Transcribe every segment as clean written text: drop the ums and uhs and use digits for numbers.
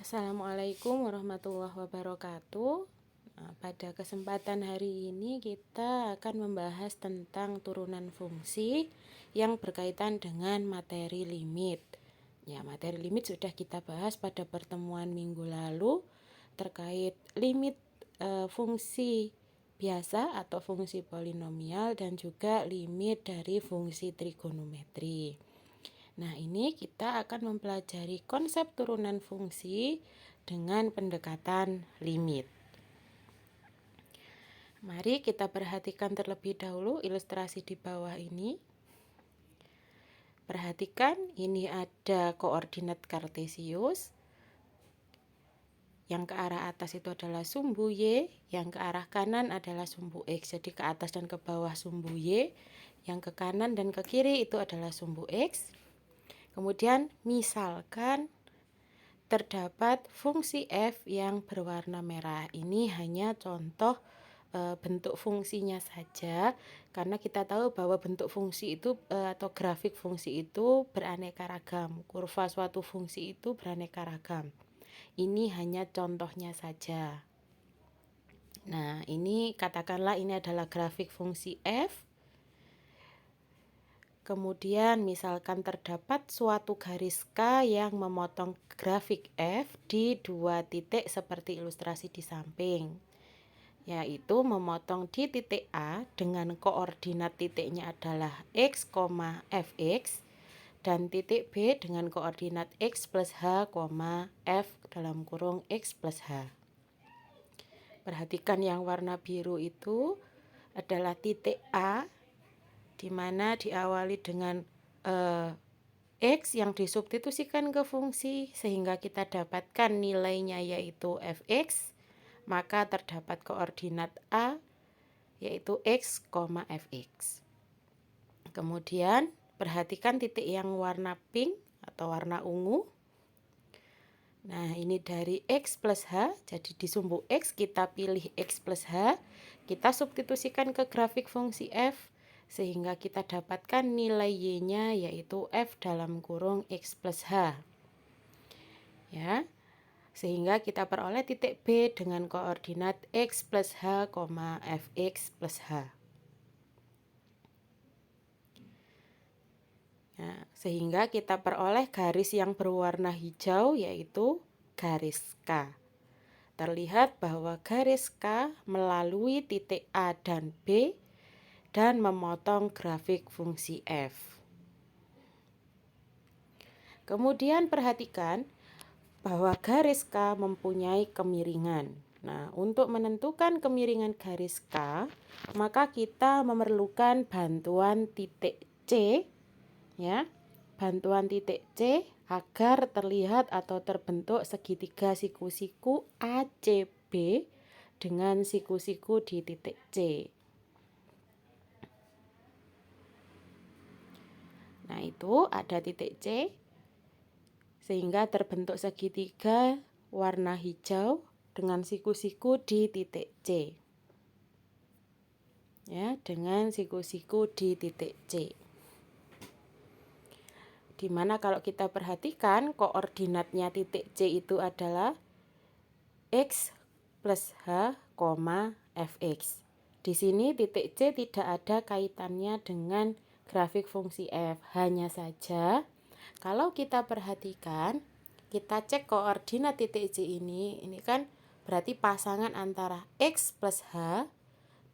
Assalamualaikum warahmatullahi wabarakatuh. Nah, pada kesempatan hari ini kita akan membahas tentang turunan fungsi yang berkaitan dengan materi limit. Ya, materi limit sudah kita bahas pada pertemuan minggu lalu terkait limit fungsi biasa atau fungsi polinomial dan juga limit dari fungsi trigonometri. Nah, ini kita akan mempelajari konsep turunan fungsi dengan pendekatan limit. Mari kita perhatikan terlebih dahulu ilustrasi di bawah ini. Perhatikan, ini ada koordinat kartesius. Yang ke arah atas itu adalah sumbu Y, yang ke arah kanan adalah sumbu X. Jadi ke atas dan ke bawah sumbu Y, yang ke kanan dan ke kiri itu adalah sumbu X. Kemudian misalkan terdapat fungsi f yang berwarna merah. Ini hanya contoh bentuk fungsinya saja, karena kita tahu bahwa bentuk fungsi itu atau grafik fungsi itu beraneka ragam. Kurva suatu fungsi itu beraneka ragam. Ini hanya contohnya saja. Nah, ini katakanlah ini adalah grafik fungsi f. Kemudian misalkan terdapat suatu garis K yang memotong grafik F di dua titik seperti ilustrasi di samping, yaitu memotong di titik A dengan koordinat titiknya adalah X, Fx dan titik B dengan koordinat X plus H, F dalam kurung X plus H. Perhatikan yang warna biru itu adalah titik A, di mana diawali dengan X yang disubstitusikan ke fungsi sehingga kita dapatkan nilainya yaitu Fx, maka terdapat koordinat A yaitu X, Fx. Kemudian perhatikan titik yang warna pink atau warna ungu. Nah, ini dari X plus H, jadi di sumbu X kita pilih X plus H, kita substitusikan ke grafik fungsi F, sehingga kita dapatkan nilai Y-nya yaitu F dalam kurung X plus H. Ya, sehingga kita peroleh titik B dengan koordinat X plus H, Fx plus H. Nah, sehingga kita peroleh garis yang berwarna hijau yaitu garis K. Terlihat bahwa garis K melalui titik A dan B dan memotong grafik fungsi f. Kemudian perhatikan bahwa garis K mempunyai kemiringan. Nah, untuk menentukan kemiringan garis K, maka kita memerlukan bantuan titik C, ya. Bantuan titik C agar terlihat atau terbentuk segitiga siku-siku ACB dengan siku-siku di titik C. Nah, itu ada titik C sehingga terbentuk segitiga warna hijau dengan siku-siku di titik C. Ya, dengan siku-siku di titik C. Dimana kalau kita perhatikan koordinatnya titik C itu adalah X plus H, Fx. Di sini titik C tidak ada kaitannya dengan grafik fungsi f. Hanya saja kalau kita perhatikan, kita cek koordinat titik C ini kan berarti pasangan antara X plus H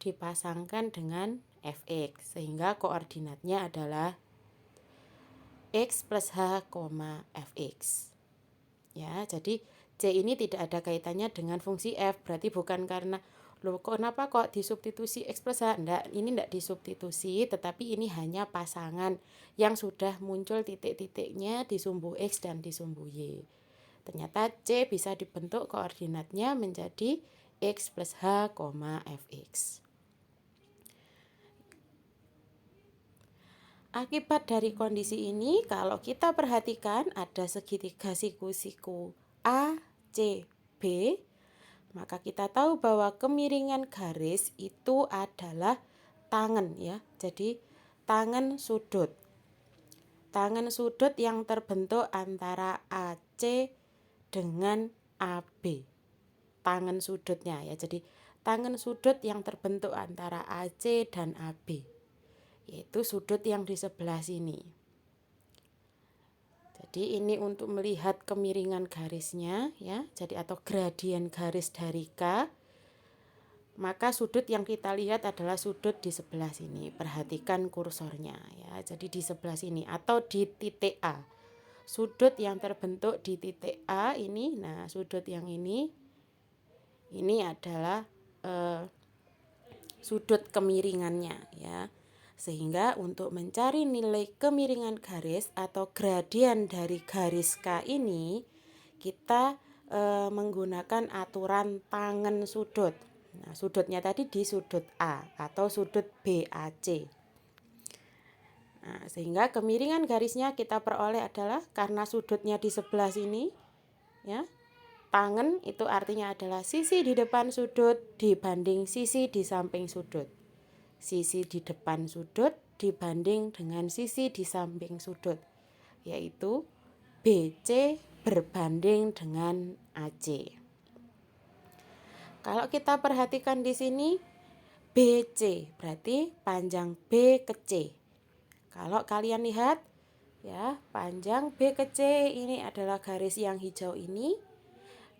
dipasangkan dengan Fx, sehingga koordinatnya adalah X plus H, Fx. Ya, jadi C ini tidak ada kaitannya dengan fungsi f, berarti bukan karena loh kenapa kok disubstitusi X plus H? Ini enggak disubstitusi, tetapi ini hanya pasangan yang sudah muncul titik-titiknya di sumbu X dan di sumbu Y. Ternyata C bisa dibentuk koordinatnya menjadi X plus H, Fx. Akibat dari kondisi ini, kalau kita perhatikan ada segitiga siku-siku A, C, B, maka kita tahu bahwa kemiringan garis itu adalah tangen, ya. Jadi tangen sudut. Tangen sudut yang terbentuk antara AC dengan AB, tangan sudutnya ya. Jadi tangan sudut yang terbentuk antara AC dan AB, yaitu sudut yang di sebelah sini. Jadi ini untuk melihat kemiringan garisnya ya. Jadi atau gradien garis dari K. Maka sudut yang kita lihat adalah sudut di sebelah sini. Perhatikan kursornya ya. Jadi di sebelah sini atau di titik A. Sudut yang terbentuk di titik A ini, nah sudut yang ini adalah sudut kemiringannya ya. Sehingga untuk mencari nilai kemiringan garis atau gradien dari garis K ini, kita menggunakan aturan tangen sudut. Nah, sudutnya tadi di sudut A atau sudut BAC. Nah, sehingga kemiringan garisnya kita peroleh adalah karena sudutnya di sebelah sini ya. Tangen itu artinya adalah sisi di depan sudut dibanding sisi di samping sudut. Sisi di depan sudut dibanding dengan sisi di samping sudut, yaitu BC berbanding dengan AC. Kalau kita perhatikan di sini BC berarti panjang B ke C. Kalau kalian lihat ya, panjang B ke C ini adalah garis yang hijau ini.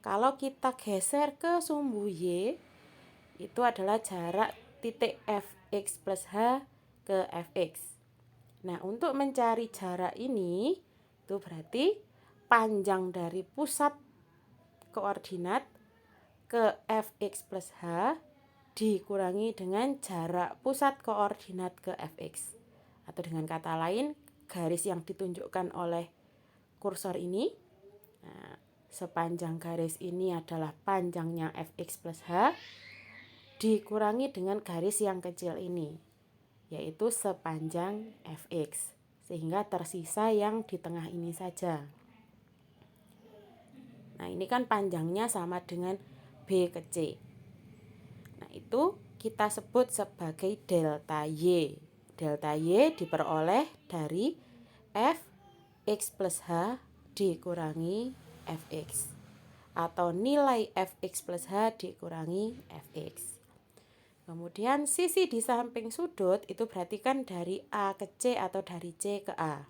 Kalau kita geser ke sumbu Y, itu adalah jarak titik Fx plus H ke Fx. Nah, untuk mencari jarak ini, itu berarti panjang dari pusat koordinat ke Fx plus H dikurangi dengan jarak pusat koordinat ke Fx. Atau dengan kata lain, garis yang ditunjukkan oleh kursor ini, nah, sepanjang garis ini adalah panjangnya Fx plus H dikurangi dengan garis yang kecil ini, yaitu sepanjang Fx. Sehingga tersisa yang di tengah ini saja. Nah, ini kan panjangnya sama dengan B ke C. Nah, itu kita sebut sebagai delta Y. Delta Y diperoleh dari Fx plus H dikurangi Fx, atau nilai Fx plus H dikurangi Fx. Kemudian sisi di samping sudut itu berarti kan dari A ke C atau dari C ke A.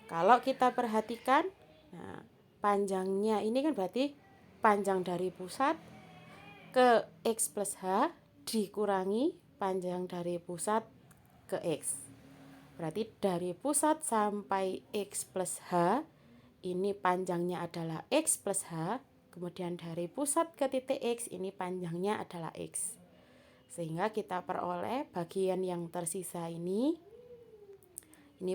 Kalau kita perhatikan, nah, panjangnya ini kan berarti panjang dari pusat ke X plus H dikurangi panjang dari pusat ke X. Berarti dari pusat sampai X plus H ini panjangnya adalah X plus H, kemudian dari pusat ke titik X ini panjangnya adalah X. Sehingga kita peroleh bagian yang tersisa ini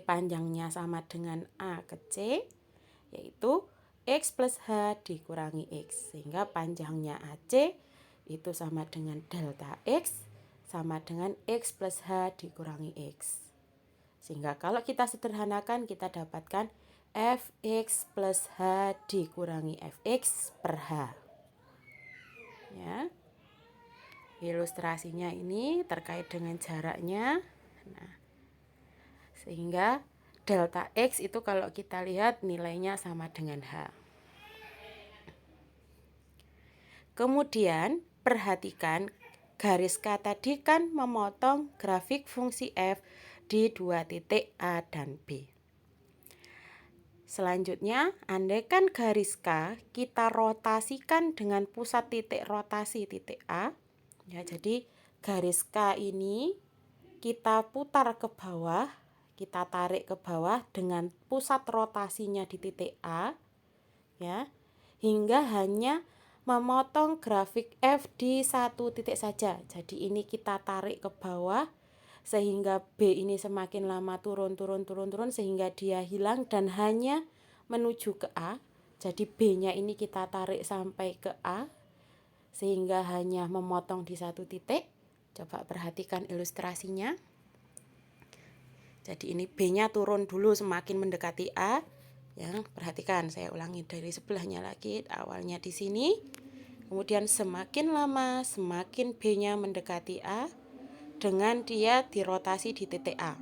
panjangnya sama dengan A ke C, yaitu X plus H dikurangi X. Sehingga panjangnya AC itu sama dengan delta X sama dengan X plus H dikurangi X. Sehingga kalau kita sederhanakan kita dapatkan Fx plus H dikurangi Fx per H. Ya. Ilustrasinya ini terkait dengan jaraknya. Nah, sehingga delta X itu kalau kita lihat nilainya sama dengan H. Kemudian perhatikan garis K tadi kan memotong grafik fungsi F di dua titik A dan B. Selanjutnya, andaikan garis K kita rotasikan dengan pusat titik rotasi titik A. Ya, jadi garis K ini kita putar ke bawah, kita tarik ke bawah dengan pusat rotasinya di titik A, ya, hingga hanya memotong grafik F di satu titik saja. Jadi ini kita tarik ke bawah sehingga B ini semakin lama turun sehingga dia hilang dan hanya menuju ke A. Jadi B-nya ini kita tarik sampai ke A sehingga hanya memotong di satu titik. Coba perhatikan ilustrasinya. Jadi ini B-nya turun dulu semakin mendekati A. Ya, perhatikan, saya ulangi dari sebelahnya lagi. Awalnya di sini, kemudian semakin lama semakin B-nya mendekati A dengan dia dirotasi di titik A.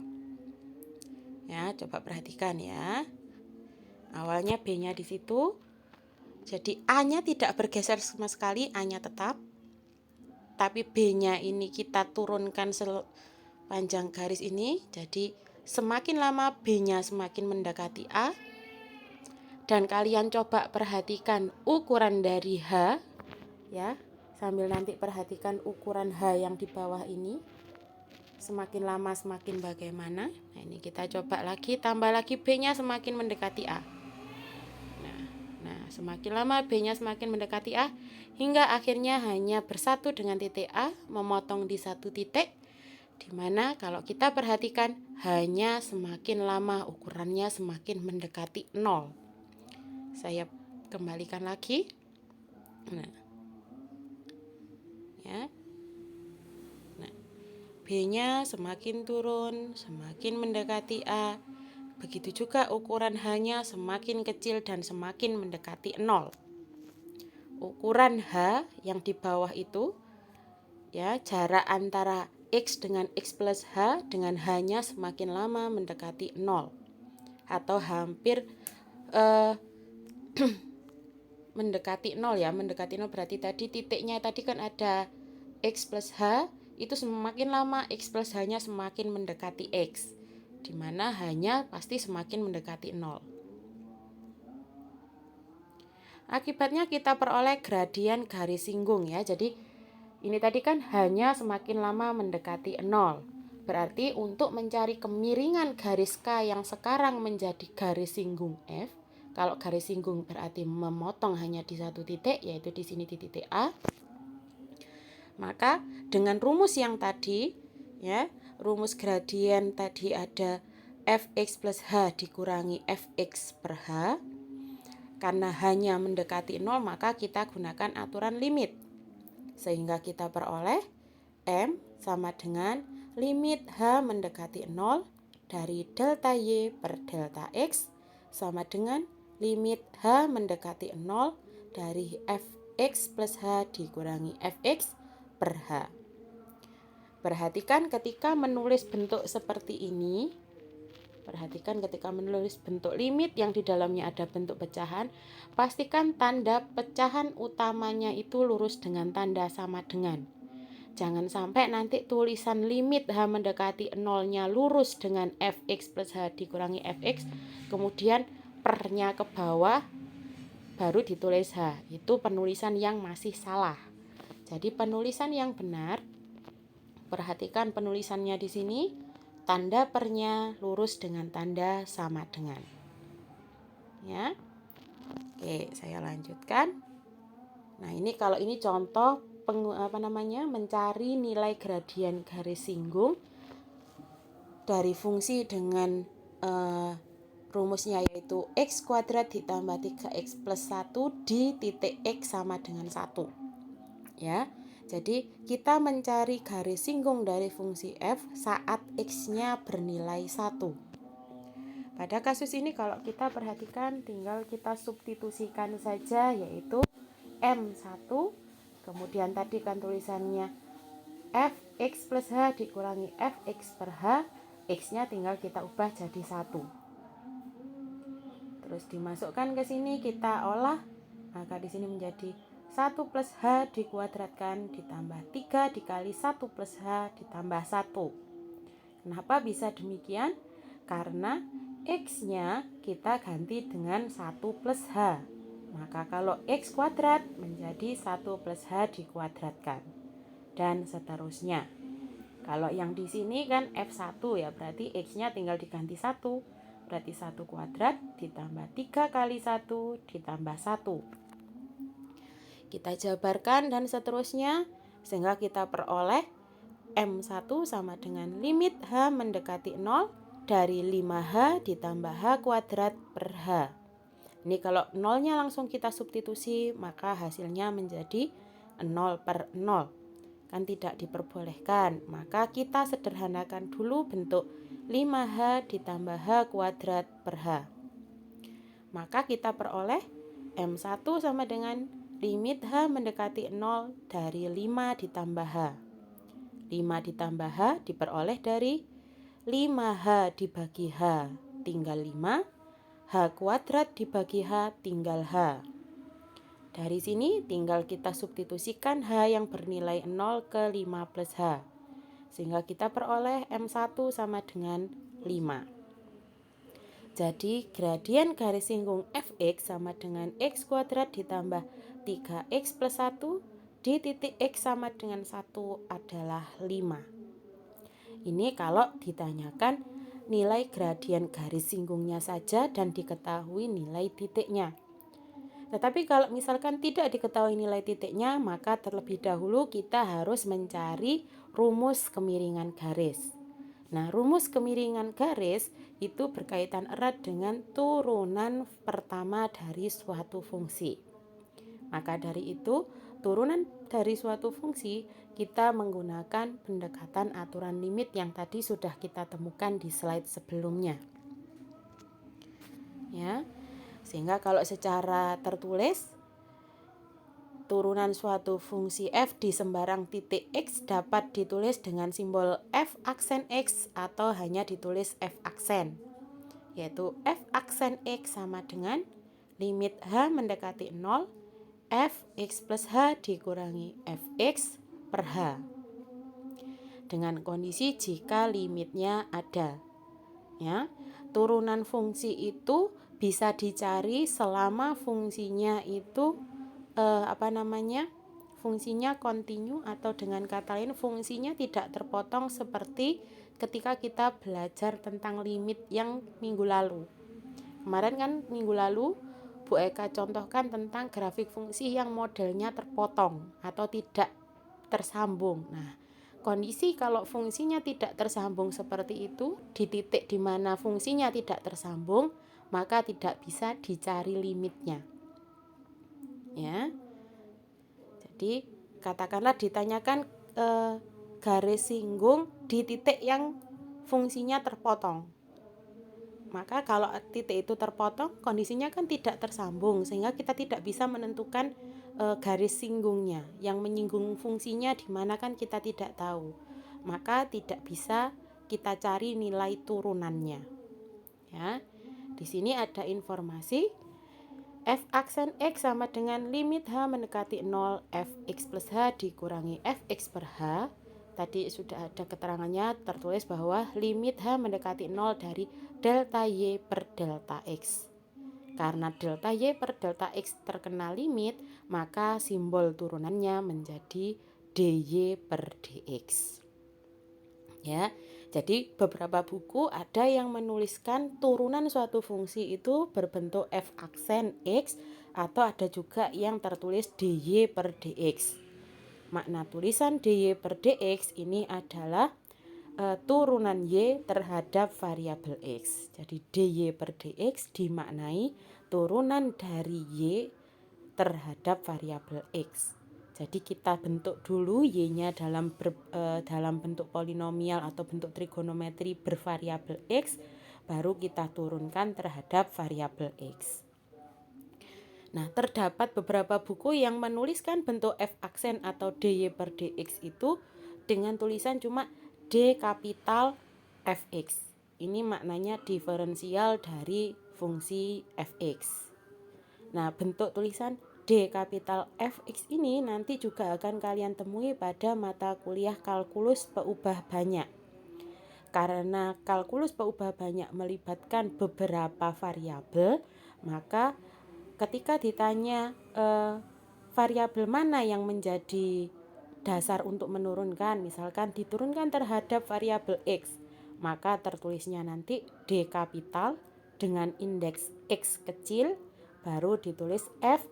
Ya, coba perhatikan ya. Awalnya B-nya di situ, Jadi A-nya tidak bergeser sama sekali, A-nya tetap. Tapi B-nya ini kita turunkan sepanjang garis ini. Jadi semakin lama B-nya semakin mendekati A. Dan kalian coba perhatikan ukuran dari H, ya. Sambil nanti perhatikan ukuran H yang di bawah ini. Semakin lama semakin bagaimana. Nah, ini kita coba lagi, tambah lagi B-nya semakin mendekati A. Nah, semakin lama B-nya semakin mendekati A, hingga akhirnya hanya bersatu dengan titik A, memotong di satu titik, dimana kalau kita perhatikan hanya semakin lama ukurannya semakin mendekati 0. Saya kembalikan lagi. Nah, ya. Nah, B-nya semakin turun, semakin mendekati A. Begitu juga ukuran H-nya semakin kecil dan semakin mendekati 0. Ukuran H yang di bawah itu, ya, jarak antara X dengan X plus H dengan H-nya semakin lama mendekati 0. Atau hampir mendekati 0 ya. Mendekati 0 berarti tadi titiknya tadi kan ada X plus H. Itu semakin lama X plus H-nya semakin mendekati X, dimana H-nya pasti semakin mendekati 0. Akibatnya kita peroleh gradien garis singgung ya. Jadi ini tadi kan hanya semakin lama mendekati 0. Berarti untuk mencari kemiringan garis K yang sekarang menjadi garis singgung F, kalau garis singgung berarti memotong hanya di satu titik, yaitu di sini di titik A. Maka dengan rumus yang tadi, ya, rumus gradien tadi ada Fx plus H dikurangi Fx per H. Karena hanya mendekati 0, maka kita gunakan aturan limit. Sehingga kita peroleh M sama dengan limit H mendekati 0 dari delta Y per delta X sama dengan limit H mendekati 0 dari Fx plus H dikurangi Fx per H. Perhatikan ketika menulis bentuk seperti ini. Perhatikan ketika menulis bentuk limit yang di dalamnya ada bentuk pecahan, pastikan tanda pecahan utamanya itu lurus dengan tanda sama dengan. Jangan sampai nanti tulisan limit H mendekati 0-nya lurus dengan Fx plus H dikurangi Fx, kemudian pernya ke bawah baru ditulis H. Itu penulisan yang masih salah. Jadi penulisan yang benar, perhatikan penulisannya di sini. Tanda pernya lurus dengan tanda sama dengan. Ya. Oke, saya lanjutkan. Nah, ini kalau ini contoh mencari nilai gradien garis singgung dari fungsi dengan rumusnya, yaitu X kuadrat ditambah 3X plus 1 di titik X sama dengan 1. Ya. Jadi kita mencari garis singgung dari fungsi f saat x-nya bernilai 1. Pada kasus ini kalau kita perhatikan tinggal kita substitusikan saja, yaitu M1. Kemudian tadi kan tulisannya Fx plus H dikurangi Fx per H. X-nya tinggal kita ubah jadi 1. Terus dimasukkan ke sini kita olah, maka di sini menjadi 1 plus H dikuadratkan ditambah 3 dikali 1 plus H ditambah 1. Kenapa bisa demikian? Karena X-nya kita ganti dengan 1 plus H. Maka kalau X kuadrat menjadi 1 plus H dikuadratkan. Dan seterusnya. Kalau yang di sini kan F1 ya, berarti X-nya tinggal diganti 1. Berarti 1 kuadrat ditambah 3 kali 1 ditambah 1. Kita jabarkan dan seterusnya sehingga kita peroleh M1 sama dengan limit H mendekati 0 dari 5H ditambah H kuadrat per H. Ini kalau 0-nya langsung kita substitusi, maka hasilnya menjadi 0 per 0. Kan tidak diperbolehkan, maka kita sederhanakan dulu bentuk 5H ditambah H kuadrat per H. Maka kita peroleh M1 sama dengan limit H mendekati 0 dari 5 ditambah H. 5 ditambah H diperoleh dari 5H dibagi H tinggal 5. H kuadrat dibagi H tinggal H. Dari sini tinggal kita substitusikan H yang bernilai 0 ke 5 plus H. Sehingga kita peroleh M1 sama dengan 5. Jadi gradien garis singgung Fx sama dengan X kuadrat ditambah 3X plus 1 di titik X sama dengan 1 adalah 5. Ini kalau ditanyakan nilai gradien garis singgungnya saja dan diketahui nilai titiknya. Tetapi kalau misalkan tidak diketahui nilai titiknya, maka terlebih dahulu kita harus mencari rumus kemiringan garis. Nah, rumus kemiringan garis itu berkaitan erat dengan turunan pertama dari suatu fungsi. Maka dari itu, turunan dari suatu fungsi kita menggunakan pendekatan aturan limit yang tadi sudah kita temukan di slide sebelumnya. Ya. Sehingga kalau secara tertulis, turunan suatu fungsi f di sembarang titik x dapat ditulis dengan simbol f aksen x atau hanya ditulis f aksen, yaitu f aksen x sama dengan limit h mendekati 0 f x plus h dikurangi fx per h, dengan kondisi jika limitnya ada. Ya, turunan fungsi itu bisa dicari selama fungsinya itu fungsinya kontinu, atau dengan kata lain fungsinya tidak terpotong seperti ketika kita belajar tentang limit yang minggu lalu. Kemarin kan minggu lalu Bu Eka contohkan tentang grafik fungsi yang modelnya terpotong atau tidak tersambung. Nah, kondisi kalau fungsinya tidak tersambung seperti itu, di titik di mana fungsinya tidak tersambung, maka tidak bisa dicari limitnya. Ya. Jadi katakanlah ditanyakan garis singgung di titik yang fungsinya terpotong. Maka kalau titik itu terpotong, kondisinya kan tidak tersambung, sehingga kita tidak bisa menentukan garis singgungnya, yang menyinggung fungsinya di mana kan kita tidak tahu. Maka tidak bisa kita cari nilai turunannya. Ya. Di sini ada informasi f aksen x sama dengan limit h mendekati 0 fx plus h dikurangi fx per h. Tadi sudah ada keterangannya, tertulis bahwa limit h mendekati 0 dari delta y per delta x. Karena delta y per delta x terkena limit, maka simbol turunannya menjadi dy per dx. Ya, jadi beberapa buku ada yang menuliskan turunan suatu fungsi itu berbentuk f aksen x, atau ada juga yang tertulis dy per dx. Makna tulisan dy per dx ini adalah turunan y terhadap variabel x. Jadi dy per dx dimaknai turunan dari y terhadap variabel x. Jadi kita bentuk dulu y-nya dalam bentuk polinomial atau bentuk trigonometri bervariabel x, baru kita turunkan terhadap variabel x. Nah, terdapat beberapa buku yang menuliskan bentuk f aksen atau dy per dx itu dengan tulisan cuma d kapital fx. Ini maknanya diferensial dari fungsi fx. Nah, bentuk tulisan D kapital fx ini nanti juga akan kalian temui pada mata kuliah kalkulus peubah banyak. Karena kalkulus peubah banyak melibatkan beberapa variabel, maka ketika ditanya variabel mana yang menjadi dasar untuk menurunkan, misalkan diturunkan terhadap variabel x, maka tertulisnya nanti D kapital dengan indeks x kecil, baru ditulis f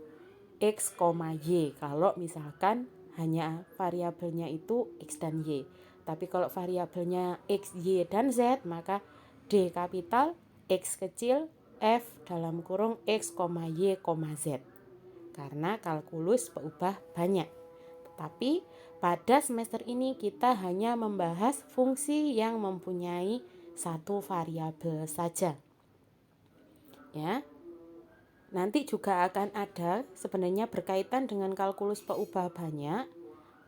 x, y kalau misalkan hanya variabelnya itu x dan y. Tapi kalau variabelnya x, y, dan z, maka D kapital, x kecil, f dalam kurung x, y, z. Karena kalkulus peubah banyak. Tapi pada semester ini kita hanya membahas fungsi yang mempunyai satu variabel saja. Ya. Nanti juga akan ada sebenarnya berkaitan dengan kalkulus peubah banyak,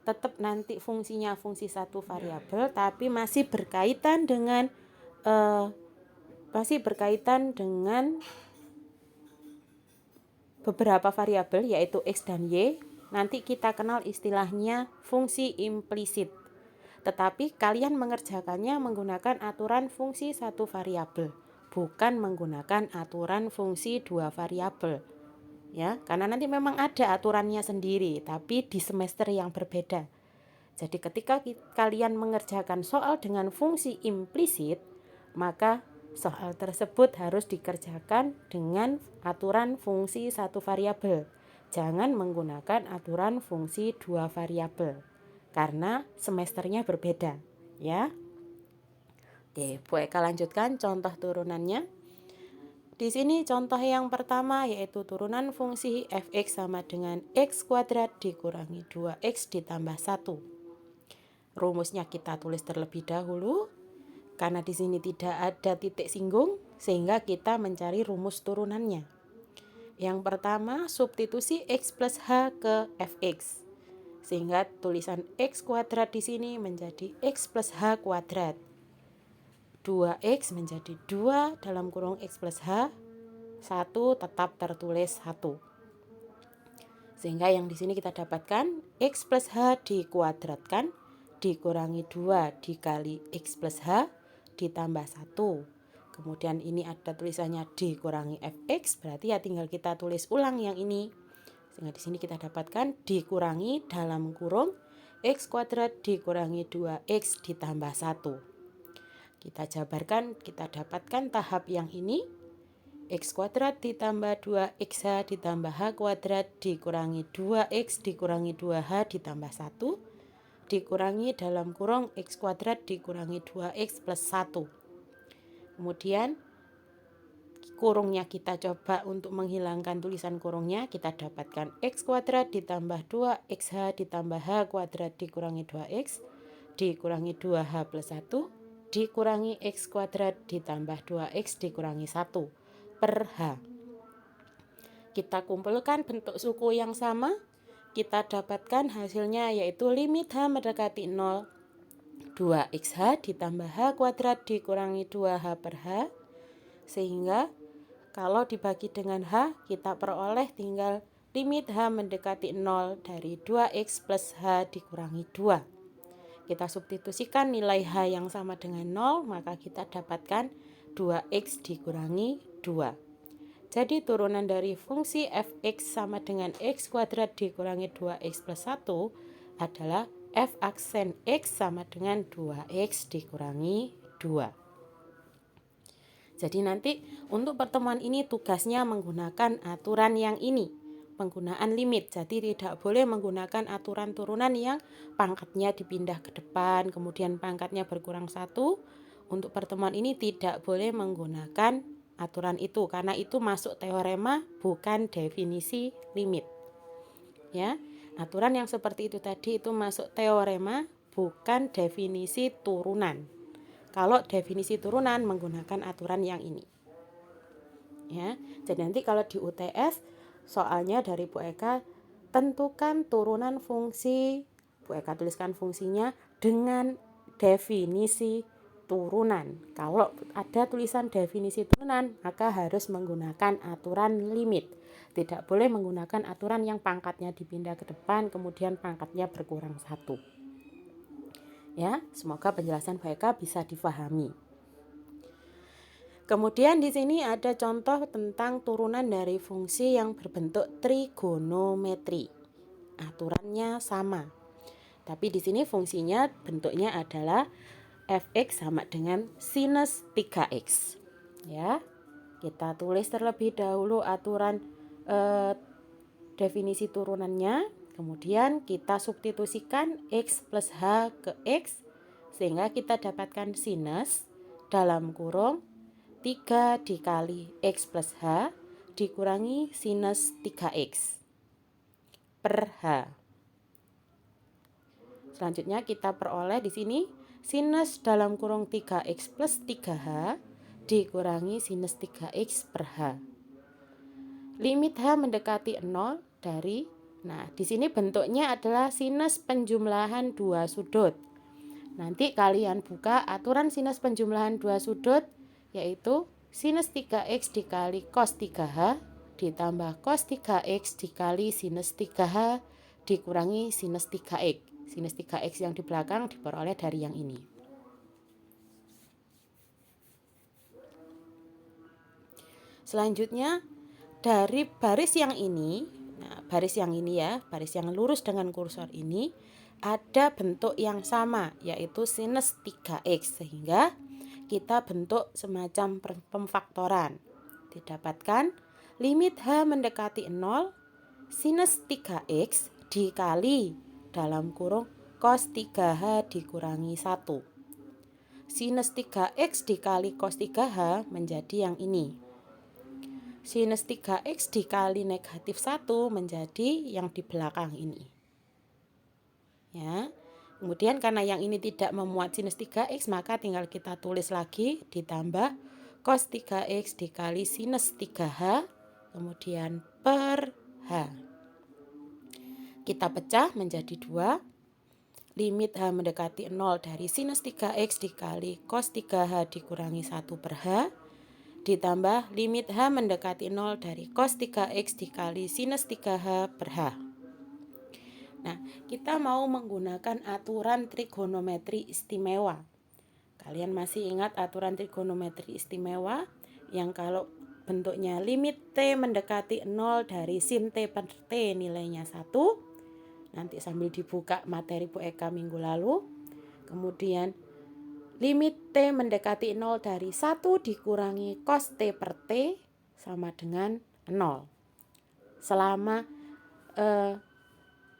tetap nanti fungsinya fungsi satu variabel, tapi masih berkaitan dengan beberapa variabel yaitu X dan Y, nanti kita kenal istilahnya fungsi implisit. Tetapi kalian mengerjakannya menggunakan aturan fungsi satu variabel, bukan menggunakan aturan fungsi dua variabel. Ya, karena nanti memang ada aturannya sendiri, tapi di semester yang berbeda. Jadi ketika kalian mengerjakan soal dengan fungsi implisit, maka soal tersebut harus dikerjakan dengan aturan fungsi satu variabel. Jangan menggunakan aturan fungsi dua variabel, karena semesternya berbeda, ya. Oke, Bu Eka lanjutkan contoh turunannya. Di sini contoh yang pertama yaitu turunan fungsi fx sama dengan x kuadrat dikurangi 2x ditambah 1. Rumusnya kita tulis terlebih dahulu. Karena di sini tidak ada titik singgung, sehingga kita mencari rumus turunannya. Yang pertama, substitusi x plus h ke fx. Sehingga tulisan x kuadrat di sini menjadi x plus h kuadrat. 2x menjadi 2 dalam kurung x plus h. 1 tetap tertulis 1. Sehingga yang di sini kita dapatkan x plus h dikuadratkan dikurangi 2 dikali x plus h ditambah 1. Kemudian ini ada tulisannya dikurangi fx, berarti ya tinggal kita tulis ulang yang ini. Sehingga di sini kita dapatkan dikurangi dalam kurung x kuadrat dikurangi 2x ditambah 1. Kita jabarkan, kita dapatkan tahap yang ini. X kuadrat ditambah 2xh ditambah h kuadrat dikurangi 2x dikurangi 2h ditambah 1. Dikurangi dalam kurung x kuadrat dikurangi 2x plus 1. Kemudian kurungnya kita coba untuk menghilangkan tulisan kurungnya, kita dapatkan x kuadrat ditambah 2xh ditambah h kuadrat dikurangi 2x dikurangi 2h plus 1 dikurangi x kuadrat ditambah 2x dikurangi 1 per h. Kita kumpulkan bentuk suku yang sama. Kita dapatkan hasilnya yaitu limit h mendekati 0, 2xh ditambah h kuadrat dikurangi 2h per h. Sehingga kalau dibagi dengan h, kita peroleh tinggal limit h mendekati 0 dari 2x plus h dikurangi 2. Kita substitusikan nilai h yang sama dengan 0, maka kita dapatkan 2x dikurangi 2. Jadi turunan dari fungsi fx sama dengan x kuadrat dikurangi 2x plus 1 adalah f aksen x sama dengan 2x dikurangi 2. Jadi nanti untuk pertemuan ini tugasnya menggunakan aturan yang ini, penggunaan limit. Jadi tidak boleh menggunakan aturan turunan yang pangkatnya dipindah ke depan, kemudian pangkatnya berkurang 1. Untuk pertemuan ini tidak boleh menggunakan aturan itu, karena itu masuk teorema bukan definisi limit. Ya, aturan yang seperti itu tadi itu masuk teorema bukan definisi turunan. Kalau definisi turunan menggunakan aturan yang ini. Ya, jadi nanti kalau di UTS soalnya dari Bu Eka, tentukan turunan fungsi, Bu Eka tuliskan fungsinya dengan definisi turunan. Kalau ada tulisan definisi turunan, maka harus menggunakan aturan limit. Tidak boleh menggunakan aturan yang pangkatnya dipindah ke depan, kemudian pangkatnya berkurang 1. Ya, semoga penjelasan Bu Eka bisa difahami. Kemudian di sini ada contoh tentang turunan dari fungsi yang berbentuk trigonometri. Aturannya sama. Tapi di sini fungsinya bentuknya adalah fx sama dengan sinus 3x. Ya. Kita tulis terlebih dahulu aturan definisi turunannya, kemudian kita substitusikan x plus h ke x sehingga kita dapatkan sinus dalam kurung 3 dikali x plus h dikurangi sinus 3x per h. Selanjutnya kita peroleh di sini sinus dalam kurung 3x plus 3h dikurangi sinus 3x per h. Limit h mendekati 0 dari, nah di sini bentuknya adalah sinus penjumlahan dua sudut. Nanti kalian buka aturan sinus penjumlahan dua sudut, yaitu sinus 3x dikali cos 3h ditambah cos 3x dikali sinus 3h dikurangi sinus 3x. Sinus 3x yang di belakang diperoleh dari yang ini. Selanjutnya dari baris yang ini, nah baris yang ini ya, baris yang lurus dengan kursor ini ada bentuk yang sama, yaitu sinus 3x, sehingga kita bentuk semacam pemfaktoran. Didapatkan limit h mendekati 0 sinus 3x dikali dalam kurung cos 3h dikurangi 1. Sinus 3x dikali cos 3h menjadi yang ini. Sinus 3x dikali negatif 1 menjadi yang di belakang ini. Ya. Kemudian karena yang ini tidak memuat sinus 3x, maka tinggal kita tulis lagi ditambah cos 3x dikali sinus 3h kemudian per h. Kita pecah menjadi 2. Limit h mendekati 0 dari sinus 3x dikali cos 3h dikurangi 1 per h ditambah limit h mendekati 0 dari cos 3x dikali sinus 3h per h. Nah, kita mau menggunakan aturan trigonometri istimewa. Kalian masih ingat aturan trigonometri istimewa yang kalau bentuknya limit t mendekati 0 dari sin t per t nilainya 1. Nanti sambil dibuka materi Bu Eka minggu lalu. Kemudian limit t mendekati 0 dari 1 dikurangi cos t per t sama dengan 0. Selama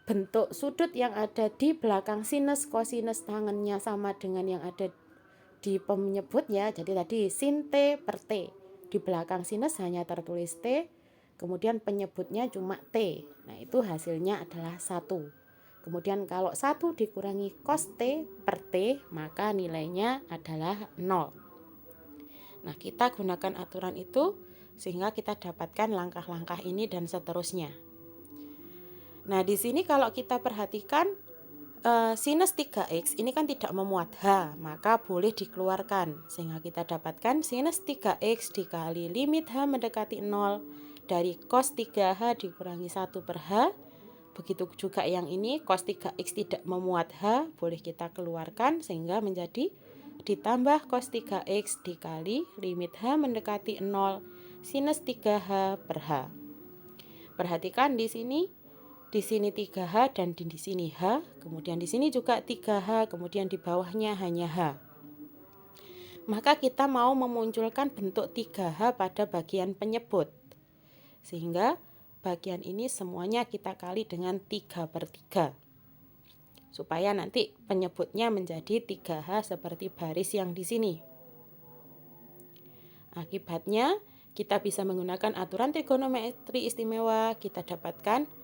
bentuk sudut yang ada di belakang sinus kosinus tangannya sama dengan yang ada di penyebutnya. Jadi tadi sin t per t. Di belakang sinus hanya tertulis t, kemudian penyebutnya cuma t. Nah, itu hasilnya adalah 1. Kemudian kalau 1 dikurangi cos t per t, maka nilainya adalah 0. Nah, kita gunakan aturan itu sehingga kita dapatkan langkah-langkah ini dan seterusnya. Nah, di sini kalau kita perhatikan sinus 3x ini kan tidak memuat h, maka boleh dikeluarkan sehingga kita dapatkan sinus 3x dikali limit h mendekati 0 dari cos 3h dikurangi 1 per h. Begitu juga yang ini, cos 3x tidak memuat h, boleh kita keluarkan sehingga menjadi ditambah cos 3x dikali limit h mendekati 0 sinus 3h per h. Perhatikan di sini 3h dan di sini h, kemudian di sini juga 3h, kemudian di bawahnya hanya h. Maka kita mau memunculkan bentuk 3h pada bagian penyebut. Sehingga bagian ini semuanya kita kali dengan 3 per 3. Supaya nanti penyebutnya menjadi 3h seperti baris yang di sini. Akibatnya kita bisa menggunakan aturan trigonometri istimewa, kita dapatkan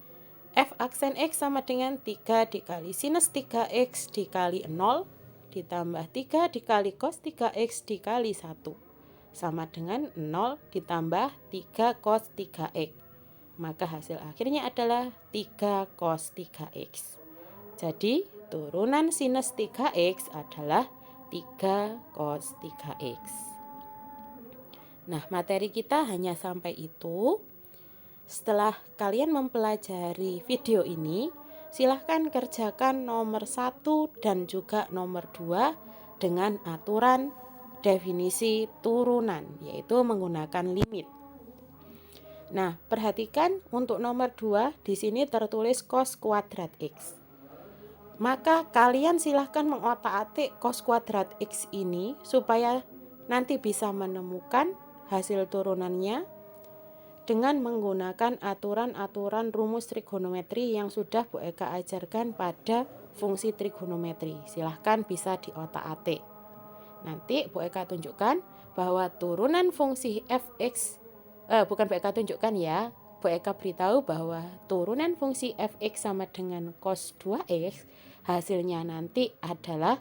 f aksen x sama dengan 3 dikali sinus 3x dikali 0 ditambah 3 dikali cos 3x dikali 1 sama dengan 0 ditambah 3 cos 3x. Maka hasil akhirnya adalah 3 cos 3x. Jadi turunan sinus 3x adalah 3 cos 3x. Nah, materi kita hanya sampai itu. Setelah kalian mempelajari video ini, silahkan kerjakan nomor 1 dan juga nomor 2 dengan aturan definisi turunan, yaitu menggunakan limit. Nah, perhatikan untuk nomor 2 di sini tertulis cos kuadrat x. Maka kalian silahkan mengotak-atik cos kuadrat x ini supaya nanti bisa menemukan hasil turunannya dengan menggunakan aturan-aturan rumus trigonometri yang sudah Bu Eka ajarkan pada fungsi trigonometri. Silahkan bisa diotak-atik. Nanti Bu Eka tunjukkan bahwa turunan fungsi fx, bukan Bu Eka tunjukkan ya, Bu Eka beritahu bahwa turunan fungsi fx sama dengan cos 2x, hasilnya nanti adalah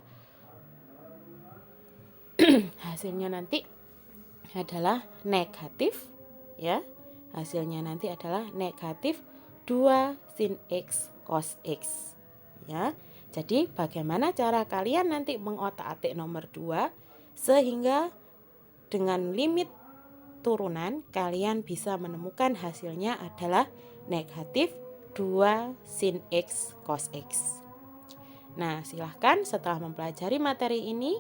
negatif, ya. Hasilnya nanti adalah negatif 2 sin x cos x, ya. Jadi bagaimana cara kalian nanti mengotak-atik nomor 2 sehingga dengan limit turunan, kalian bisa menemukan hasilnya adalah negatif 2 sin X cos X. Nah, silahkan setelah mempelajari materi ini,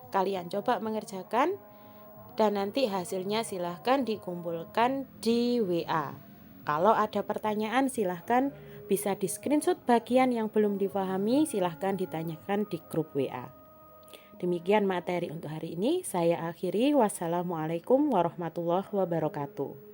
kalian coba mengerjakan dan nanti hasilnya silahkan dikumpulkan di WA. Kalau ada pertanyaan silahkan bisa di screenshot bagian yang belum dipahami, silahkan ditanyakan di grup WA. Demikian materi untuk hari ini, saya akhiri. Wassalamualaikum warahmatullahi wabarakatuh.